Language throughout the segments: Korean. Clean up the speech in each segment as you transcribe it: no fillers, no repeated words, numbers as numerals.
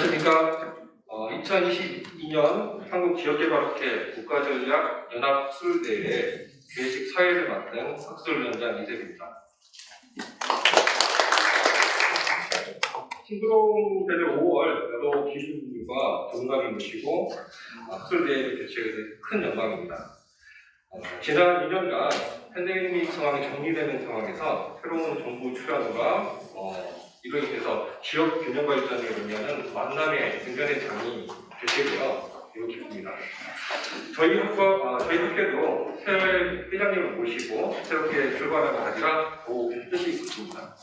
안녕하십니까. 2022년 한국지역개발학회 국가전략연합학술대회 기획식 사회를 맡은 학술위원장 이세입니다. 싱그러운 대회 5월 여러 기술분들과 전문가를 모시고 학술대회를 개최하게 된 큰 영광입니다. 지난 2년간 팬데믹 상황이 정리되는 상황에서 새로운 정부 출연과 이로 인해서 지역 균형 발전을 의미하는 만남의 등변의 장이 개최되어 매우 기쁩니다. 저희 학회도 새 회장님을 모시고 새롭게 출발하는 가지라 더욱 뜻이 있습니다.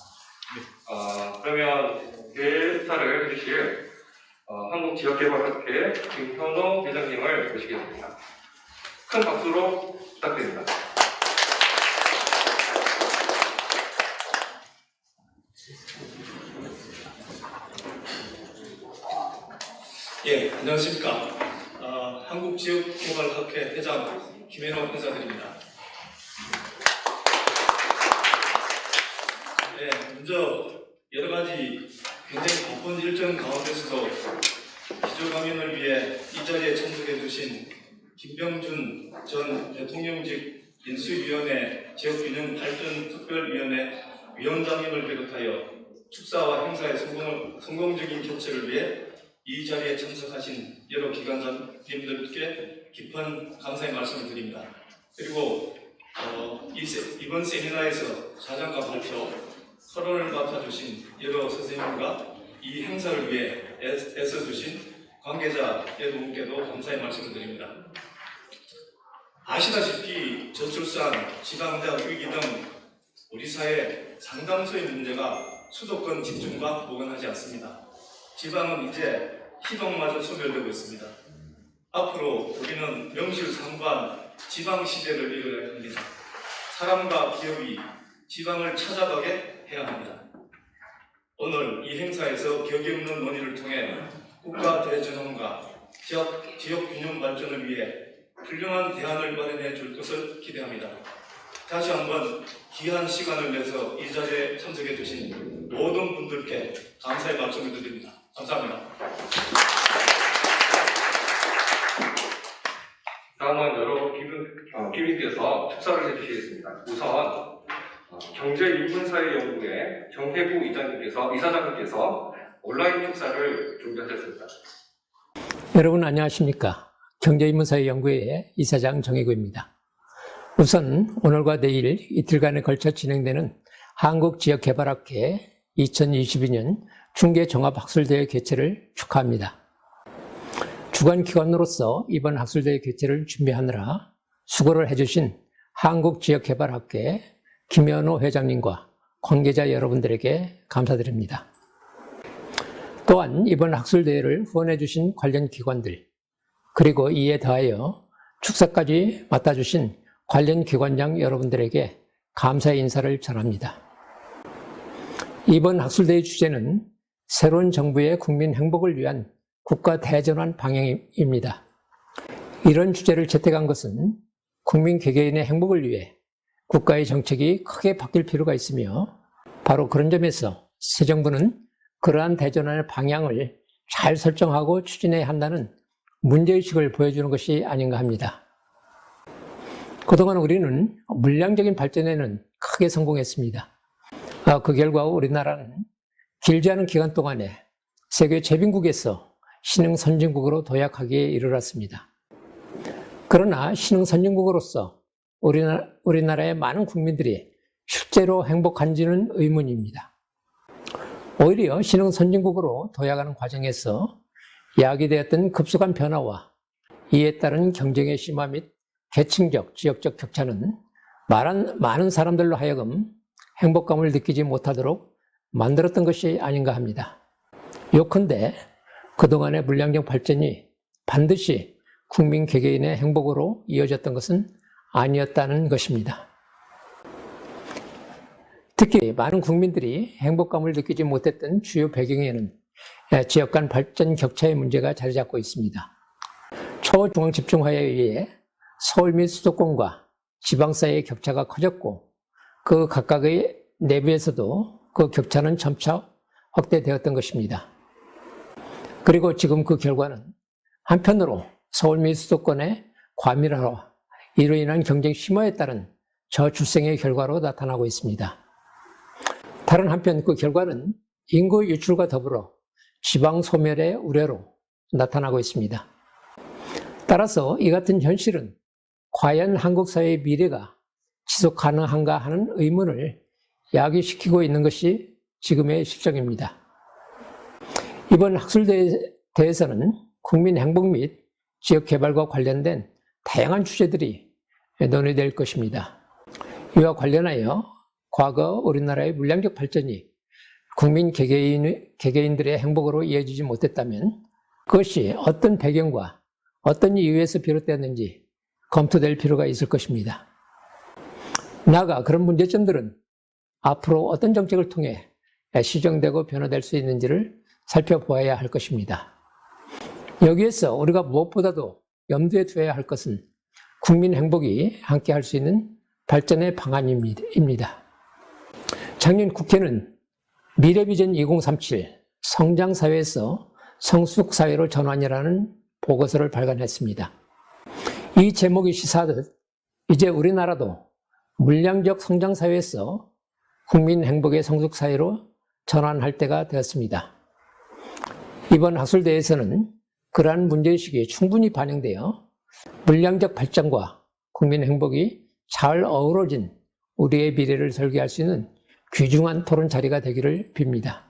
그러면 대사를 해주실 한국지역개발학회 김현호 회장님을 모시겠습니다. 큰 박수로 부탁드립니다. 예, 안녕하십니까. 한국지역개발학회 회장 김현호 회장입니다. 예, 먼저 여러 가지 굉장히 바쁜 일정 가운데서도 기조강연을 위해 이 자리에 참석해 주신 김병준 전 대통령직 인수위원회 지역균형발전특별위원회 위원장님을 비롯하여 축사와 행사의 성공적인 개최를 위해 이 자리에 참석하신 여러 기관장님들께 깊은 감사의 말씀을 드립니다. 그리고 이번 세미나에서 사장과 발표, 토론을 맡아주신 여러 선생님과 이 행사를 위해 애써주신 관계자 여러분께도 감사의 말씀을 드립니다. 아시다시피 저출산, 지방자 위기 등 우리 사회 상당수의 문제가 수도권 집중과 무관하지 않습니다. 지방은 이제 희동마저 소멸되고 있습니다. 앞으로 우리는 명실상부한 지방시대를 이뤄야 합니다. 사람과 기업이 지방을 찾아가게 해야 합니다. 오늘 이 행사에서 격이 없는 논의를 통해 국가 대전환과 지역 균형 발전을 위해 훌륭한 대안을 마련해 줄 것을 기대합니다. 다시 한번 귀한 시간을 내서 이 자리에 참석해 주신 모든 분들께 감사의 말씀을 드립니다. 감사합니다. 다음은 여러 기빈께서 축사를 해주시겠습니다. 우선 경제인문사회연구회 정혜부 이사장님께서 온라인 축사를 준비하셨습니다. 여러분 안녕하십니까. 경제인문사회연구회 이사장 정혜구입니다. 우선 오늘과 내일 이틀간에 걸쳐 진행되는 한국지역개발학회 2022년 중계종합학술대회 개최를 축하합니다. 주관기관으로서 이번 학술대회 개최를 준비하느라 수고를 해주신 한국지역개발학회 김현호 회장님과 관계자 여러분들에게 감사드립니다. 또한 이번 학술대회를 후원해주신 관련 기관들, 그리고 이에 더하여 축사까지 맡아주신 관련 기관장 여러분들에게 감사의 인사를 전합니다. 이번 학술대회 주제는 새로운 정부의 국민 행복을 위한 국가 대전환 방향입니다. 이런 주제를 채택한 것은 국민 개개인의 행복을 위해 국가의 정책이 크게 바뀔 필요가 있으며 바로 그런 점에서 새 정부는 그러한 대전환의 방향을 잘 설정하고 추진해야 한다는 문제의식을 보여주는 것이 아닌가 합니다. 그동안 우리는 물량적인 발전에는 크게 성공했습니다. 그 결과 우리나라는 길지 않은 기간 동안에 세계 최빈국에서 신흥 선진국으로 도약하기에 이르렀습니다. 그러나 신흥 선진국으로서 우리나라의 많은 국민들이 실제로 행복한지는 의문입니다. 오히려 신흥 선진국으로 도약하는 과정에서 야기되었던 급속한 변화와 이에 따른 경쟁의 심화 및 계층적, 지역적 격차는 많은 사람들로 하여금 행복감을 느끼지 못하도록 만들었던 것이 아닌가 합니다. 요컨대 그동안의 물량적 발전이 반드시 국민 개개인의 행복으로 이어졌던 것은 아니었다는 것입니다. 특히 많은 국민들이 행복감을 느끼지 못했던 주요 배경에는 지역 간 발전 격차의 문제가 자리 잡고 있습니다. 초중앙집중화에 의해 서울 및 수도권과 지방 사이의 격차가 커졌고 그 각각의 내부에서도 그 격차는 점차 확대되었던 것입니다. 그리고 지금 그 결과는 한편으로 서울 및 수도권의 과밀화와 이로 인한 경쟁 심화에 따른 저출생의 결과로 나타나고 있습니다. 다른 한편 그 결과는 인구 유출과 더불어 지방 소멸의 우려로 나타나고 있습니다. 따라서 이 같은 현실은 과연 한국 사회의 미래가 지속 가능한가 하는 의문을 야기시키고 있는 것이 지금의 실정입니다. 이번 학술대회에서는 국민 행복 및 지역 개발과 관련된 다양한 주제들이 논의될 것입니다. 이와 관련하여 과거 우리나라의 물량적 발전이 국민 개개인들의 행복으로 이어지지 못했다면 그것이 어떤 배경과 어떤 이유에서 비롯되었는지 검토될 필요가 있을 것입니다. 나아가 그런 문제점들은 앞으로 어떤 정책을 통해 시정되고 변화될 수 있는지를 살펴보아야 할 것입니다. 여기에서 우리가 무엇보다도 염두에 두어야 할 것은 국민 행복이 함께 할 수 있는 발전의 방안입니다. 작년 국회는 미래비전 2037 성장사회에서 성숙사회로 전환이라는 보고서를 발간했습니다. 이 제목이 시사하듯 이제 우리나라도 물량적 성장사회에서 국민 행복의 성숙사회로 전환할 때가 되었습니다. 이번 학술대회에서는 그러한 문제의식이 충분히 반영되어 물량적 발전과 국민 행복이 잘 어우러진 우리의 미래를 설계할 수 있는 귀중한 토론 자리가 되기를 빕니다.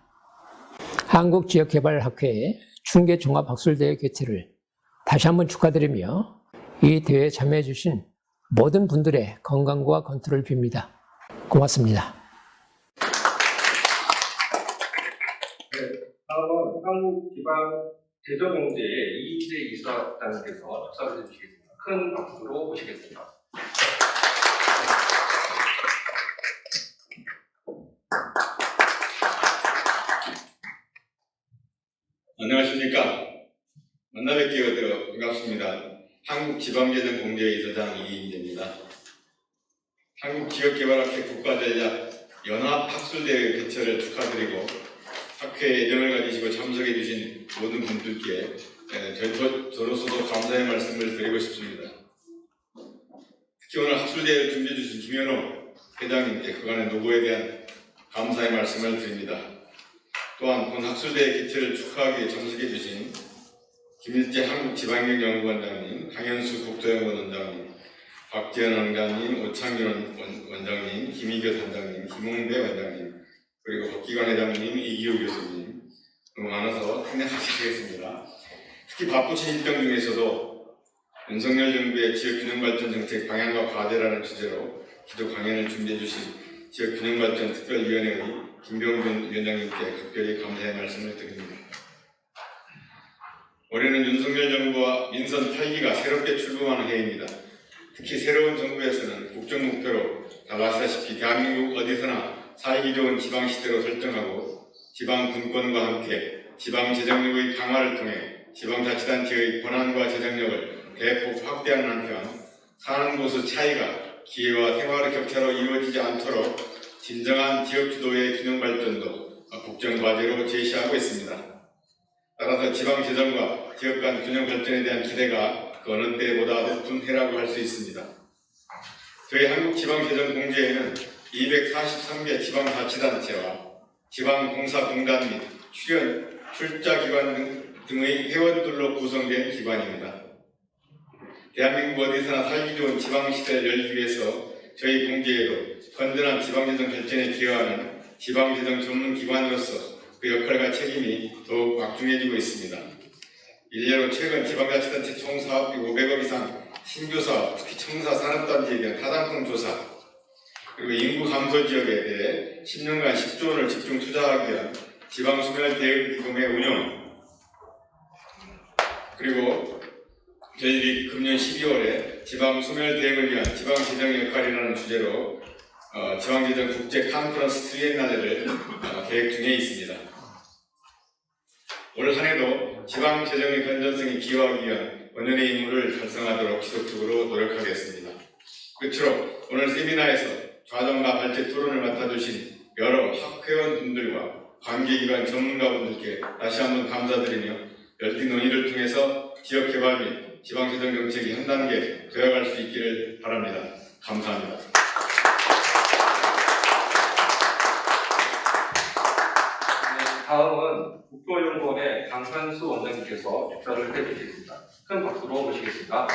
한국지역개발학회의 중계종합학술대회 개최를 다시 한번 축하드리며 이 대회에 참여해 주신 모든 분들의 건강과 건투를 빕니다. 고맙습니다. 다음은 한국지방재정공제의 이희재 이사장님께서 축사를 해주시겠습니다. 큰 박수로 모시겠습니다. 안녕하십니까. 만나 뵙게 되어 반갑습니다. 한국지방재정공제의 이사장 이희재입니다. 한국지역개발학회 국가전략 연합학술대회 개최를 축하드리고 학회에 애정을 가지시고 참석해 주신 모든 분들께 저로서도 감사의 말씀을 드리고 싶습니다. 특히 오늘 학술대회를 준비해 주신 김현호 회장님께 그간의 노고에 대한 감사의 말씀을 드립니다. 또한 본 학술대회 개최를 축하하기에 참석해 주신 김일재 한국지방경연구원장님, 강현수 국토연구원장님, 박지현 원장님, 오창균 원장님, 김희교 단장님, 김홍배 원장님, 그리고 박기관 회장님, 이기호 교수님 너무 많아서 생략하시겠습니다. 특히 바쁘신 일정 중에서도 윤석열 정부의 지역균형발전 정책 방향과 과제라는 주제로 기도 강연을 준비해 주신 지역균형발전 특별위원회의 김병준 위원장님께 각별히 감사의 말씀을 드립니다. 올해는 윤석열 정부와 민선 8기가 새롭게 출범하는 해입니다. 특히 새로운 정부에서는 국정 목표로 다 아시다시피 대한민국 어디서나 살기 좋은 지방시대로 설정하고 지방 분권과 함께 지방재정력의 강화를 통해 지방자치단체의 권한과 재정력을 대폭 확대하는 한편 사는 곳의 차이가 기회와 생활의 격차로 이루어지지 않도록 진정한 지역주도의 균형발전도 국정과제로 제시하고 있습니다. 따라서 지방재정과 지역 간 균형발전에 대한 기대가 그 어느 때보다 높은 해라고 할 수 있습니다. 저희 한국지방재정공제에는 243개 지방자치단체와 지방공사공단 및 출자기관 등의 회원들로 구성된 기관입니다. 대한민국 어디서나 살기 좋은 지방시대를 열기 위해서 저희 공제에도 건전한 지방재정 발전에 기여하는 지방재정 전문기관으로서 그 역할과 책임이 더욱 막중해지고 있습니다. 일례로 최근 지방자치단체 총 사업비 500억 이상 신규사업, 특히 청사 산업단지에 대한 타당성 조사, 그리고 인구 감소 지역에 대해 10년간 10조 원을 집중 투자하기 위한 지방소멸대응기금의 운영, 그리고 저희들이 금년 12월에 지방소멸대응을 위한 지방재정 역할이라는 주제로 지방재정 국제 컨퍼런스 트리엔날레를 계획 중에 있습니다. 올 한해도 지방재정의 건전성에 기여하기 위한 원년의 임무를 달성하도록 지속적으로 노력하겠습니다. 끝으로 오늘 세미나에서 좌정과 발제 토론을 맡아주신 여러 학회원분들과 관계기관 전문가분들께 다시 한번 감사드리며 열띤 논의를 통해서 지역개발 및 지방재정 정책이 한 단계 도약할 수 있기를 바랍니다. 감사합니다. 다음은 국토연구원의 강산수 원장님께서 축사를 해주시겠습니다. 큰 박수로 모시겠습니다.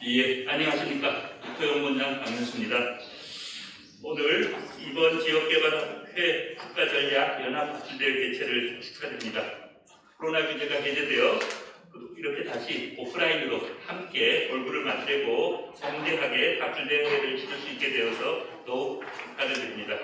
예, 안녕하십니까. 국토연구원장 박문수입니다. 오늘 이번 지역개발회 국가전략 연합학술대회 개최를 축하드립니다. 코로나 규제가 해제되어 이렇게 다시 오프라인으로 함께 얼굴을 맞대고 성대하게 학술대회를 치를 수 있게 되어서 더욱 축하를 드립니다.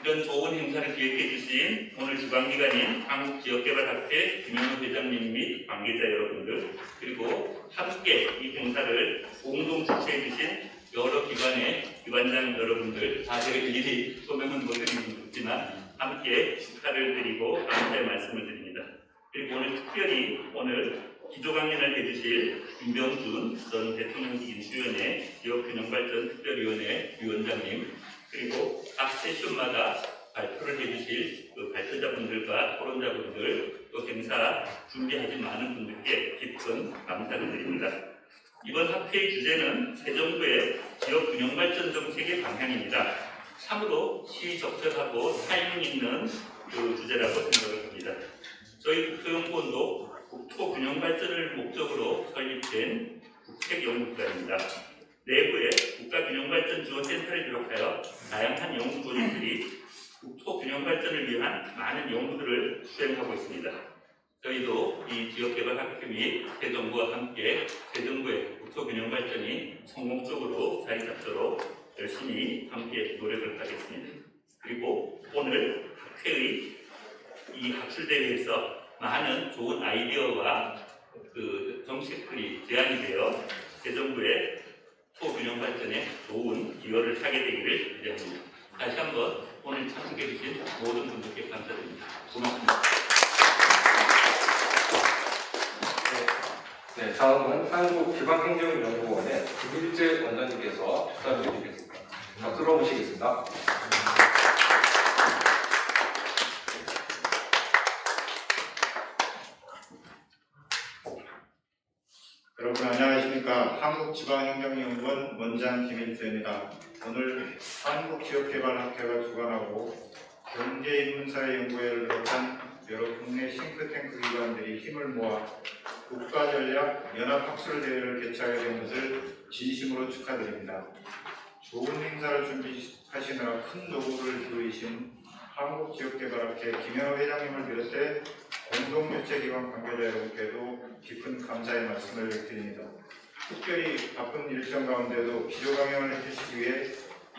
이런 좋은 행사를 기획해 주신 오늘 주관기관인 한국지역개발학회 김영우 회장님 및 관계자 여러분들, 그리고 함께 이 행사를 공동 주최해 주신 여러 기관의 기관장 여러분들, 다 제가 일일이 소명은 못 드리지만 함께 축하를 드리고 감사의 말씀을 드립니다. 그리고 오늘 특별히 기조 강연을 해주실 김병준 전 대통령직 인수위원회 지역균형발전 특별위원회 위원장님, 그리고 각 세션마다 발표를 해주실 그 발표자분들과 토론자분들, 또 행사 준비하신 많은 분들께 깊은 감사를 드립니다. 이번 학회의 주제는 새 정부의 지역균형발전 정책의 방향입니다. 참으로 시적절하고 타이밍 있는 그 주제라고 생각을 합니다. 저희 국토연구원도 국토균형발전을 목적으로 설립된 국책연구기관입니다. 내부에 국가균형발전 주어센터를 비롯하여 다양한 연구 조직들이 국토균형발전을 위한 많은 연구들을 수행하고 있습니다. 저희도 이 지역개발학회 및 새정부와 함께 새정부의 국토균형발전이 성공적으로 자리 잡도록 열심히 함께 노력을 하겠습니다. 그리고 오늘 학회의 이 학술대회에서 많은 좋은 아이디어와 그 정책들이 제안이 되어 새정부의 토균형 발전에 좋은 기여를 하게 되기를 기대합니다. 다시 한번 오늘 참석해 주신 모든 분들께 감사드립니다. 고맙습니다. 네, 다음은 한국지방행정연구원의 김일재 원장님께서 축사를 해주시겠습니다. 박수로 모시겠습니다. 여러분 안녕하십니까. 한국지방행정연구원 원장 김일재입니다. 오늘 한국지역개발학회가 주관하고 경제인문사회연구회를 비롯한 여러 국내 싱크탱크 기관들이 힘을 모아 국가전략 연합학술대회를 개최하게 된 것을 진심으로 축하드립니다. 좋은 행사를 준비하시느라 큰 노고를 기울이신 한국지역개발학회 김영우 회장님을 비롯해 공동주최기관 관계자 여러분께도 깊은 감사의 말씀을 드립니다. 특별히 바쁜 일정 가운데도 기조 강연을 해주시기 위해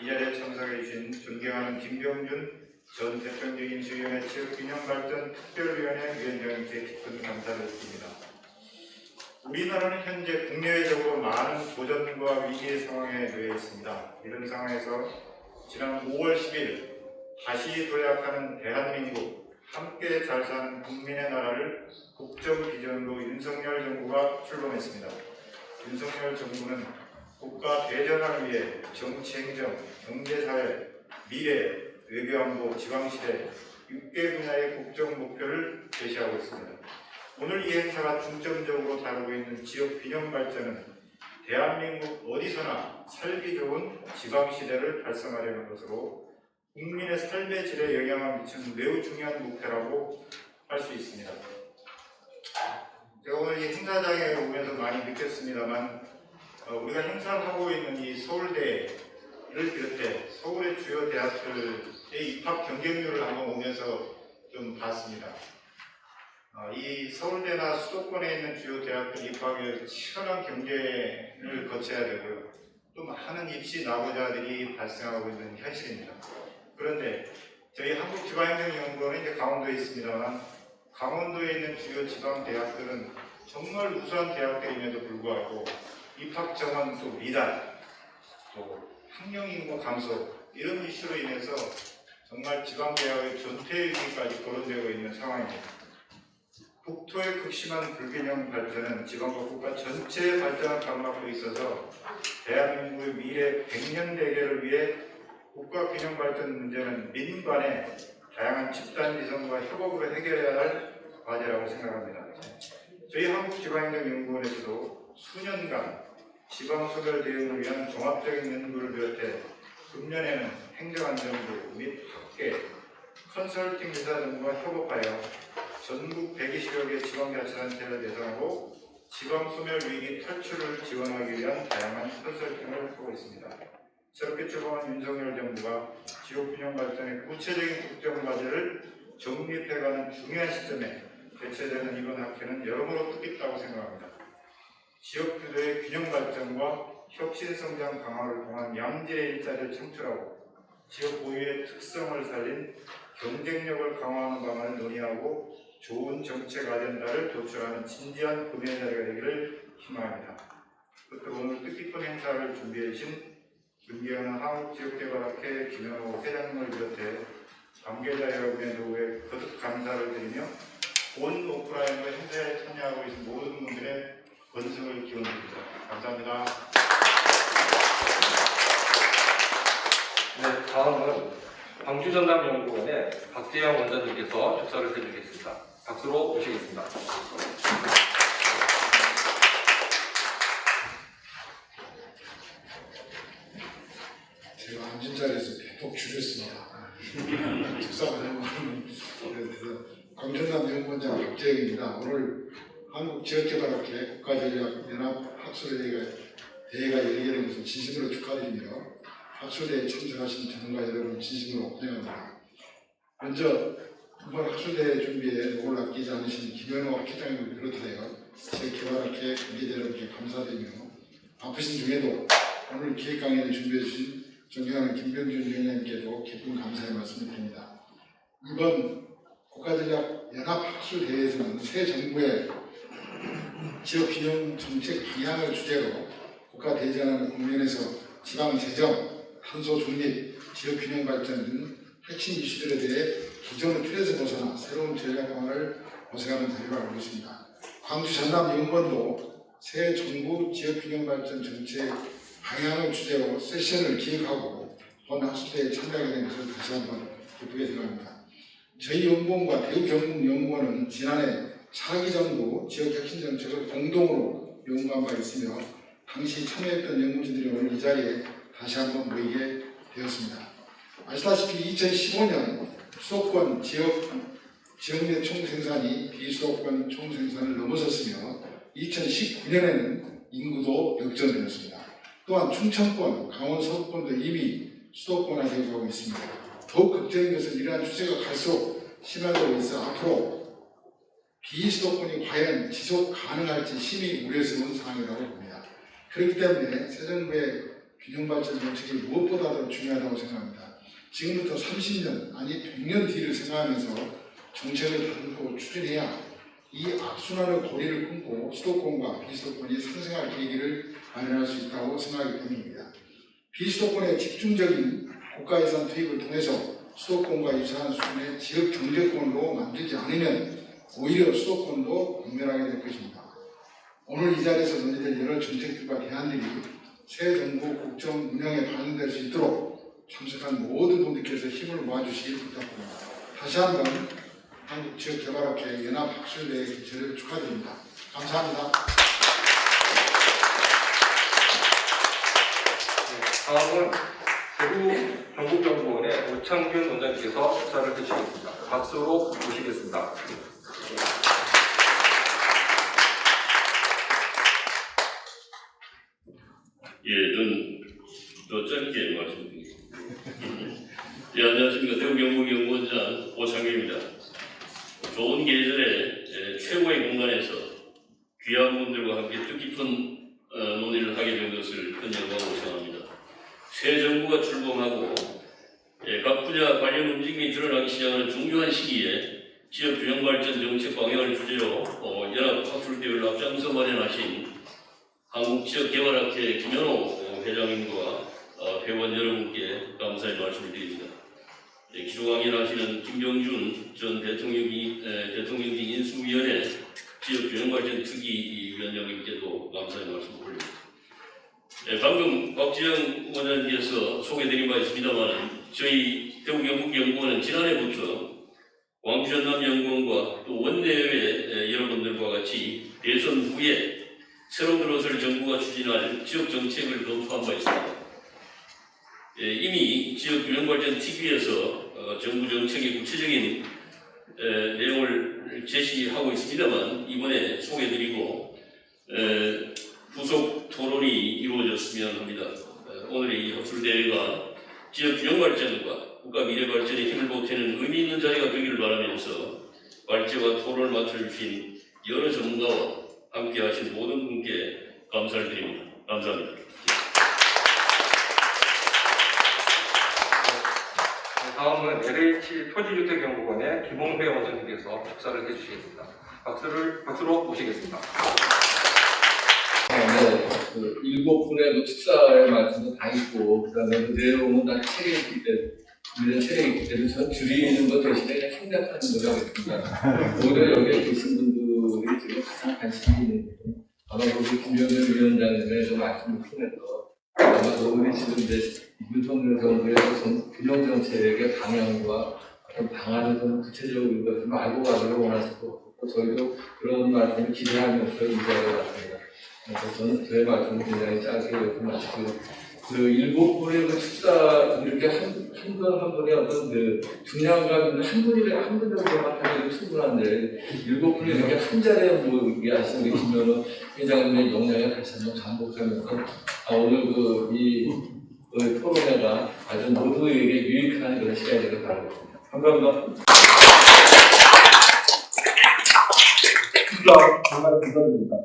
이 자리에 참석해 주신 존경하는 김병준 전 대통령 인수위원회 지역균형발전 특별위원회 위원장님께 깊은 감사를 드립니다. 우리나라는 현재 국내외적으로 많은 도전과 위기의 상황에 놓여 있습니다. 이런 상황에서 지난 5월 10일 다시 도약하는 대한민국 함께 잘 사는 국민의 나라를 국정 비전으로 윤석열 정부가 출범했습니다. 윤석열 정부는 국가 대전환을 위해 정치, 행정, 경제사회, 미래, 외교안보, 지방시대 6개 분야의 국정 목표를 제시하고 있습니다. 오늘 이 행사가 중점적으로 다루고 있는 지역 균형 발전은 대한민국 어디서나 살기 좋은 지방시대를 달성하려는 것으로 국민의 삶의 질에 영향을 미치는 매우 중요한 목표라고 할 수 있습니다. 제가 오늘 이 행사장에 오면서 많이 느꼈습니다만 우리가 행사를 하고 있는 이 서울대를 비롯해 서울의 주요 대학들의 입학 경쟁률을 한번 오면서 좀 봤습니다. 이 서울대나 수도권에 있는 주요 대학들 입학에 치열한 경쟁을 거쳐야 되고요. 또 많은 입시 낙오자들이 발생하고 있는 현실입니다. 그런데 저희 한국지방행정연구원은 이제 강원도에 있습니다만 강원도에 있는 주요 지방 대학들은 정말 우수한 대학들임에도 불구하고 입학 정원 또 미달, 또 학령 인구 감소 이런 이슈로 인해서 정말 지방 대학의 존폐 위기까지 거론되고 있는 상황입니다. 국토의 극심한 불균형 발전은 지방과 국가 전체의 발전을 가로막고 있어서 대한민국의 미래 100년 대계를 위해 국가균형발전 문제는 민민 간의 다양한 집단 위성과 협업으로 해결해야 할 과제라고 생각합니다. 저희 한국지방행정연구원에서도 수년간 지방소멸 대응을 위한 종합적인 연구를 비롯해 금년에는 행정안전부 및 학계, 컨설팅 회사 등과 협업하여 전국 120여 개 지방자치단체를 대상으로 지방소멸 위기 탈출을 지원하기 위한 다양한 컨설팅을 하고 있습니다. 새롭게 출범한 윤석열 정부가 지역균형 발전의 구체적인 국정 과제를 정립해가는 중요한 시점에 개최되는 이번 학회는 여러모로 뜻깊다고 생각합니다. 지역 주도의 균형 발전과 혁신 성장 강화를 통한 양질의 일자리를 창출하고 지역 고유의 특성을 살린 경쟁력을 강화하는 방안을 논의하고 좋은 정책 아젠다를 도출하는 진지한 금연 자리가 되기를 희망합니다. 끝으로 오늘 뜻깊은 행사를 준비해 주신 윤기현은 한국지역개발학회 김현호 회장님을 비롯해 관계자 여러분의 노고에 거듭 감사를 드리며 본 오프라인과 행사에 참여하고 계신 모든 분들의 건승을 기원드립니다. 감사합니다. 네, 다음은 광주전남연구원의 박재영 원장님께서 축사를 해주시겠습니다. 박수로 모시겠습니다. 제가 앉은 자리에서 대폭 줄였습니다. 축사를 해보는 광전남 연구원장 박재영입니다. 오늘 한국지역개발학회 국가전략연합학술대회가 열리게 된 것을 진심으로 축하드리며 학술대회에 참석하신 전문가 여러분 진심으로 환영합니다. 먼저 이번 학술대회 준비에 노고를 아끼지 않으신 김현호 학회장님을 비롯하여 지역개발학회 관계자 여러분께 감사드리며 바쁘신 중에도 오늘 기획 강연을 준비해 주신 존경하는 김병준 위원장님께도 깊은 감사의 말씀을 드립니다. 이번 국가전략연합학술대회에서는 새 정부의 지역균형 정책 방향을 주제로 국가 대전하는 국면에서 지방재정, 탄소 중립, 지역균형 발전 등 핵심 이슈들에 대해 기존의 틀에서 벗어나 새로운 전략 방안을 모색하는 자리가 오고 있습니다. 광주 전남연구원도 새 정부 지역균형 발전 정책 방향을 주제로 세션을 기획하고 본 학술대회에 참여하게 된 것을 다시 한번 기쁘게 생각합니다. 저희 연구원과 대우경북연구원은 지난해 차기 정부 지역혁신정책을 공동으로 연구한 바 있으며 당시 참여했던 연구진들이 오늘 이 자리에 다시 한번 모이게 되었습니다. 아시다시피 2015년 수도권 지역 내 총생산이 비수도권 총생산을 넘어섰으며 2019년에는 인구도 역전되었습니다. 또한 충청권, 강원 서부권도 이미 수도권화 되어가고 있습니다. 더욱 걱정인 것은 이러한 추세가 갈수록 심화되고 있어 앞으로 비수도권이 과연 지속 가능할지 심히 우려스러운 상황이라고 봅니다. 그렇기 때문에 새 정부의 균형발전 정책이 무엇보다도 중요하다고 생각합니다. 지금부터 30년 아니 100년 뒤를 생각하면서 정책을 다듬고 추진해야 이 악순환의 고리를 끊고 수도권과 비수도권이 상생할 계기를 마련할 수 있다고 생각하기 때문입니다. 비수도권의 집중적인 국가예산 투입을 통해서 수도권과 유사한 수준의 지역 경제권으로 만들지 않으면 오히려 수도권도 공멸하게 될 것입니다. 오늘 이 자리에서 논의될 여러 정책들과 대안들이 새 정부 국정 운영에 반영될 수 있도록 참석한 모든 분들께서 힘을 모아주시길 부탁드립니다. 다시 한번 한국지역개발학회 연합학술대회 개최를 축하드립니다. 감사합니다. 다음은 대구 경북연구원의 오창균 원장님께서 축사를 해주시겠습니다. 박수로 모시겠습니다. 예, 저는 더 짧게 말씀드리겠습니다. 예, 안녕하십니까. 대구경북연구원장 오창규입니다. 좋은 계절에 최고의 공간에서 귀한 분들과 함께 뜻깊은 논의를 하게 된 것을 큰 영광으로 생각합니다. 새 정부가 출범하고 각 분야 관련 움직임이 드러나기 시작하는 중요한 시기에 지역균형발전 정책 방향을 주제로 연합학술대회를 앞장서 마련하신 한국지역개발학회 김현호 회장님과 회원 여러분께 감사의 말씀을 드립니다. 기조 강연하시는 김병준 전 대통령직 인수위원회 지역균형발전 특위 위원장님께도 감사의 말씀을 올립니다. 방금 박지영 원장님께서 소개드린 바 있습니다만 저희 대구경북연구원은 지난해부터 광주 전남연구원과 또 원내외 여러분들과 같이 대선 후에 새로 들어설 정부가 추진할 지역 정책을 검토한 바 있습니다. 이미 지역균형발전 TV에서 정부 정책의 구체적인 내용을 제시하고 있습니다만 이번에 소개드리고 후속 토론이 이루어졌으면 합니다. 오늘의 이 학술대회가 지역균형발전과 국가 미래발전에 힘을 보태는 의미 있는 자리가 되기를 바라면서 발제와 토론을 맡아주신 여러 전문가와 함께 하신 모든 분께 감사를 드립니다. 감사합니다. 다음은 LH 토지주택연구원의 김홍배 원장님께서 답사를 해주시겠습니다. 박수로 모시겠습니다. 네, 그 7분의 축사의 말씀도 다 있고, 그 다음에 그 내용은 다 책에 있기 때문에, 우리는 책에 있기 때문에 전 줄이는 것 대신에 그냥 생략하는 노력하겠습니다. 오히려 여기에 계신 분들이 지금 가장 관심이 있는 부분, 아마 우리 김영현 위원장님의 그 말씀을 통해서 아마 오늘이 지금 이제 윤석열 정부의 균형 정책의 방향과 어떤 방안을 좀 구체적으로 이것을 좀 알고 가기를 원하실 것 같고, 저희도 그런 말씀을 기대하면서 이 자리에 왔습니다. 그래서 저는 저의 말씀을 굉장히 짧게 여기서 마치고, 그 7분의 그 축사, 이렇게 한 분의 어떤 그 중량감 있는 한 분 정도만 하면 충분한데, 7분이 이렇게 한 자리에 뭐 얘기하시고 계시면은 회장님의 역량을 다시 한번 반복하면서, 오늘 이 토론회가 아주 모두에게 유익한 그런 시간이 되길 바라겠습니다. 감사합니다. 정말 감사드립니다.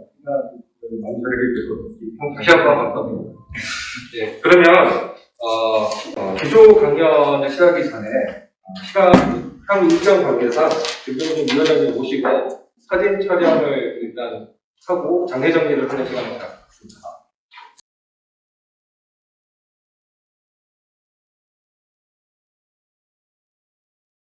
다시 한번 감사드립니다. 네, 그러면 기조 강연을 시작하기 전에 시간 일정 관계상 김종민 위원장님 모시고 사진 촬영을 일단 하고 장례 정리를 하는 시간을 갖습니다.